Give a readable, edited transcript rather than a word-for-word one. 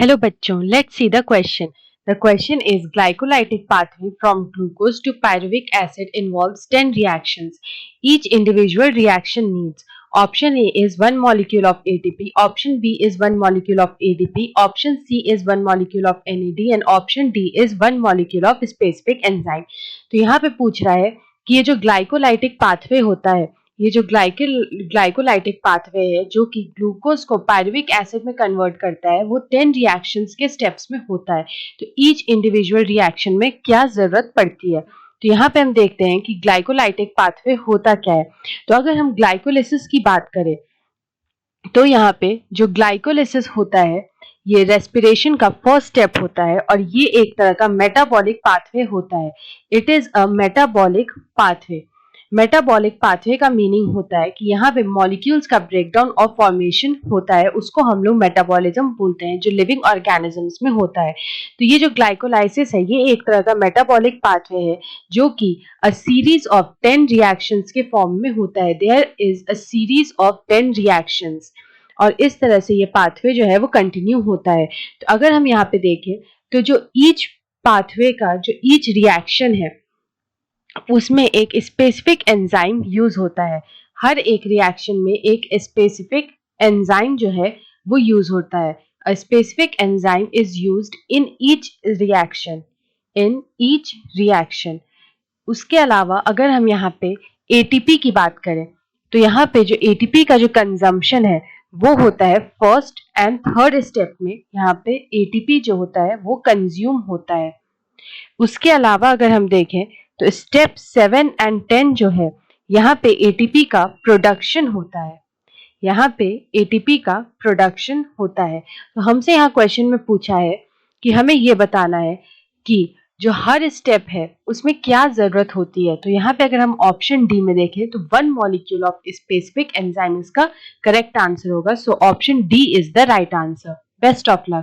Hello बच्चों, let's see the question. The question is glycolytic pathway from glucose to pyruvic acid involves 10 reactions. Each individual reaction needs option A is 1 molecule of ATP, option B is 1 molecule of ADP, option C is 1 molecule of NAD and option D is 1 molecule of specific enzyme. तो यहाँ पे पूछ रहा है कि ये जो glycolytic pathway होता है, ये जो ग्लाइकोलाइटिक पाथवे है जो कि ग्लूकोज को पायरुविक एसिड में कन्वर्ट करता है, वो 10 रिएक्शंस के स्टेप्स में होता है। तो ईच इंडिविजुअल रिएक्शन में क्या जरूरत पड़ती है, तो यहाँ पे हम देखते हैं कि ग्लाइकोलाइटिक पाथवे होता क्या है। तो अगर हम ग्लाइकोलिसिस की बात करें तो यहाँ पे जो ग्लाइकोलिसिस होता है ये रेस्पिरेशन का फर्स्ट स्टेप होता है और ये एक तरह का मेटाबॉलिक पाथवे होता है। It is a metabolic pathway. Metabolic pathway का मीनिंग होता है कि यहाँ पे मॉलिक्यूल्स का ब्रेकडाउन और फॉर्मेशन होता है, उसको हम लोग मेटाबॉलिज्म बोलते हैं, जो लिविंग ऑर्गेनिजम्स में होता है। तो ये जो ग्लाइकोलाइसिस है ये एक तरह का मेटाबॉलिक पाथवे है जो कि अ सीरीज ऑफ 10 रिएक्शंस के फॉर्म में होता है। There is a series of 10 reactions और इस तरह से ये पाथवे जो है वो कंटिन्यू होता है। तो अगर हम यहाँ पे देखें तो जो ईच पाथवे का जो ईच रिएक्शन है उसमें एक स्पेसिफिक एंजाइम यूज होता है। हर एक रिएक्शन में एक स्पेसिफिक एंजाइम जो है वो यूज होता है। A specific enzyme is used in each reaction. उसके अलावा अगर हम यहाँ पे एटीपी की बात करें तो यहाँ पे जो एटीपी का जो कंजम्पशन है वो होता है फर्स्ट एंड थर्ड स्टेप में। यहाँ पे एटीपी जो होता है वो कंज्यूम होता है। उसके अलावा अगर हम देखें तो स्टेप 7 एंड 10 जो है यहाँ पे एटीपी का प्रोडक्शन होता है। यहाँ पे एटीपी का प्रोडक्शन होता है। तो हमसे यहाँ क्वेश्चन में पूछा है कि हमें ये बताना है कि जो हर स्टेप है उसमें क्या जरूरत होती है। तो यहाँ पे अगर हम ऑप्शन डी में देखें तो 1 मॉलिक्यूल ऑफ स्पेसिफिक एंजाइम इसका करेक्ट आंसर होगा। So option D is the right answer. Best of luck.